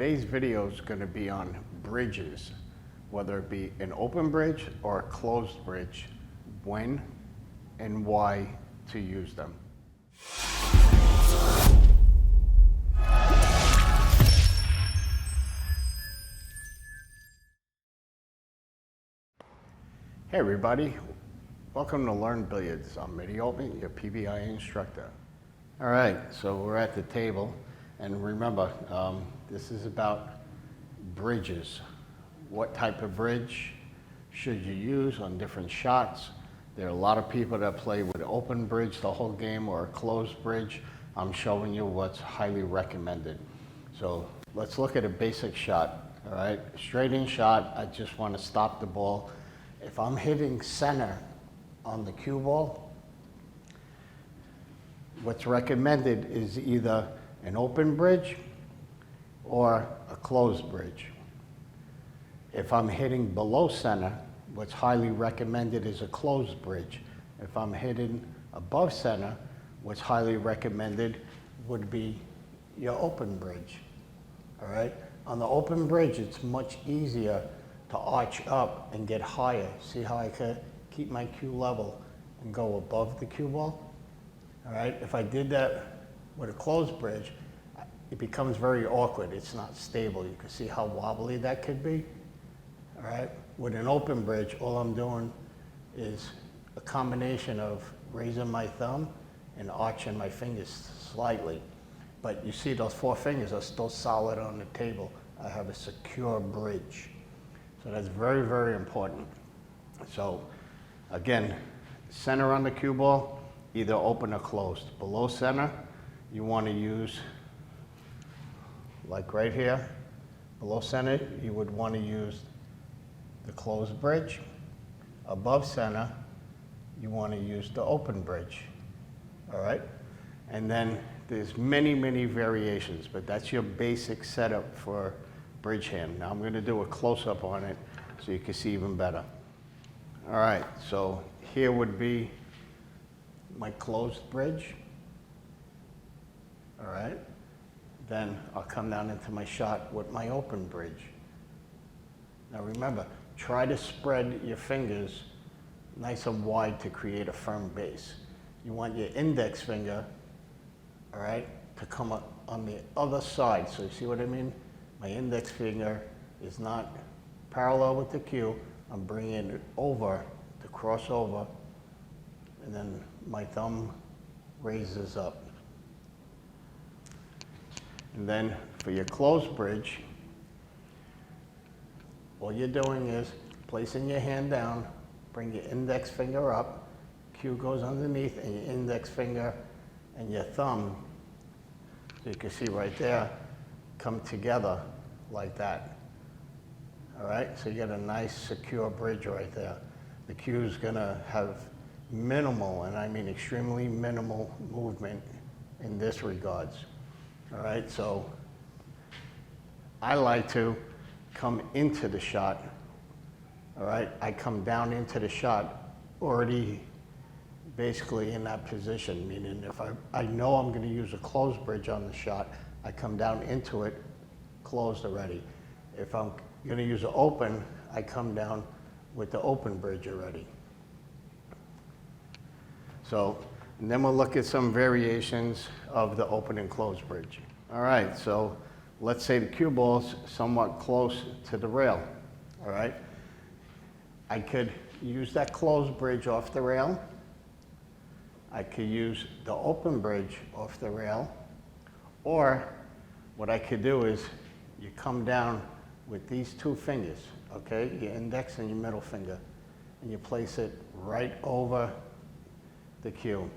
Today's video is going to be on bridges, whether it be an open bridge or a closed bridge, when and why to use them. Hey everybody, welcome to Learn Billiards. I'm Mitty Altman, your PBI instructor. All right, so we're at the table, and remember, this is about bridges. What type of bridge should you use on different shots? There are a lot of people that play with open bridge the whole game or a closed bridge. I'm showing you what's highly recommended. So let's look at a basic shot, all right? Straight in shot, I just want to stop the ball. If I'm hitting center on the cue ball, what's recommended is either an open bridge or a closed bridge. If I'm hitting below center, what's highly recommended is a closed bridge. If I'm hitting above center, what's highly recommended would be your open bridge, all right? On the open bridge, it's much easier to arch up and get higher. See how I could keep my cue level and go above the cue ball? All right, if I did that with a closed bridge, it becomes very awkward. It's not stable. You can see how wobbly that could be. All right, with an open bridge, all I'm doing is a combination of raising my thumb and arching my fingers slightly. But you see those four fingers are still solid on the table. I have a secure bridge. So that's very, very important. So again, center on the cue ball, either open or closed. Below center, you want to use, like right here, below center, you would want to use the closed bridge. Above center, you want to use the open bridge, all right? And then there's many, many variations, but that's your basic setup for bridge hand. Now I'm going to do a close-up on it so you can see even better. All right, so here would be my closed bridge. All right, then I'll come down into my shot with my open bridge. Now remember, try to spread your fingers nice and wide to create a firm base. You want your index finger, all right, to come up on the other side. So you see what I mean? My index finger is not parallel with the cue. I'm bringing it over to cross over, and then my thumb raises up. And then for your closed bridge, all you're doing is placing your hand down, bring your index finger up, cue goes underneath, and your index finger and your thumb, so you can see right there, come together like that. All right, so you get a nice secure bridge right there. The cue is gonna have minimal, and I mean extremely minimal movement in this regards. All right, so I like to come into the shot. All right, I come down into the shot already basically in that position, meaning if I know I'm gonna use a closed bridge on the shot, I come down into it closed already. If I'm gonna use an open, I come down with the open bridge already. So, and then we'll look at some variations of the open and closed bridge. All right, so let's say the cue ball's somewhat close to the rail, all right? I could use that closed bridge off the rail. I could use the open bridge off the rail, or what I could do is you come down with these two fingers, okay? Your index and your middle finger, and you place it right over the cue.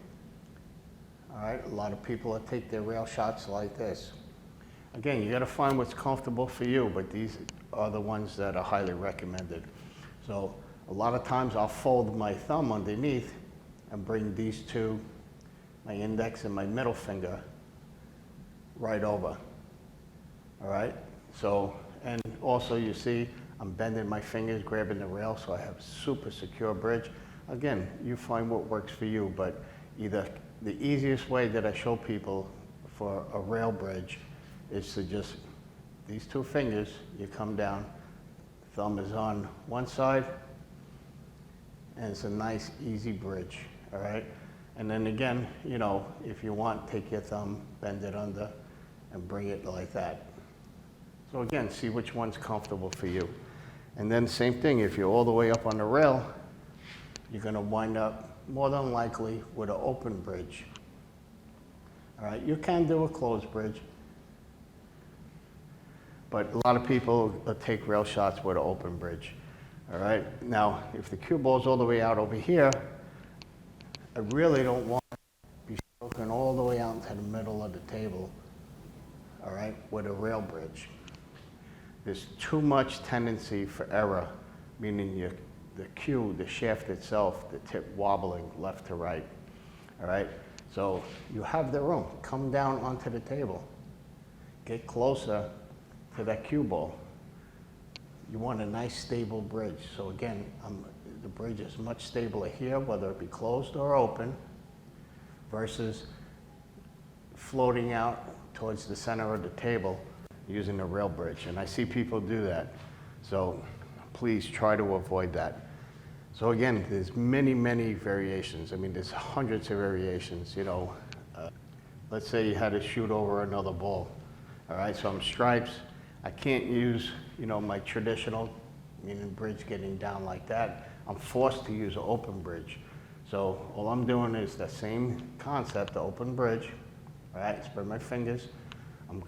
All right, a lot of people take their rail shots like this. Again, you gotta find what's comfortable for you, but these are the ones that are highly recommended. So a lot of times I'll fold my thumb underneath and bring these two, my index and my middle finger, right over. All right, so, and also you see I'm bending my fingers, grabbing the rail, so I have super secure bridge. Again, you find what works for you, but either the easiest way that I show people for a rail bridge is to just these two fingers, you come down, thumb is on one side, and it's a nice, easy bridge, all right? And then again, you know, if you want, take your thumb, bend it under, and bring it like that. So again, see which one's comfortable for you. And then same thing, if you're all the way up on the rail, you're gonna wind up more than likely with an open bridge. All right, you can do a closed bridge, but a lot of people take rail shots with an open bridge. All right, now if the cue ball's all the way out over here, I really don't want to be stroking all the way out into the middle of the table, all right, with a rail bridge. There's too much tendency for error, meaning the cue, the shaft itself, the tip wobbling left to right, all right? So you have the room, come down onto the table, get closer to that cue ball. You want a nice stable bridge. So again, the bridge is much stabler here, whether it be closed or open, versus floating out towards the center of the table using a rail bridge. And I see people do that. So please try to avoid that. So again, there's many, many variations. I mean, there's hundreds of variations, you know. Let's say you had to shoot over another ball. All right, so I'm stripes. I can't use, you know, my traditional, meaning bridge getting down like that. I'm forced to use an open bridge. So all I'm doing is the same concept, the open bridge. All right, spread my fingers. I'm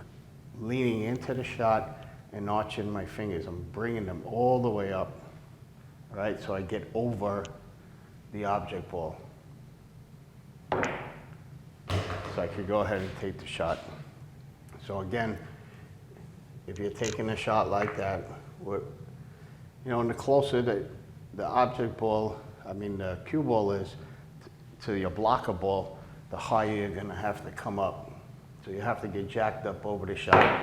leaning into the shot and arching my fingers. I'm bringing them all the way up. All right, so I get over the object ball. So I could go ahead and take the shot. So again, if you're taking a shot like that, you know, and the closer the object ball, I mean the cue ball is to your blocker ball, the higher you're gonna have to come up. So you have to get jacked up over the shot.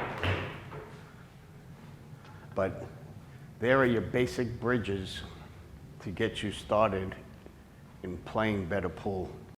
But there are your basic bridges to get you started in playing better pool.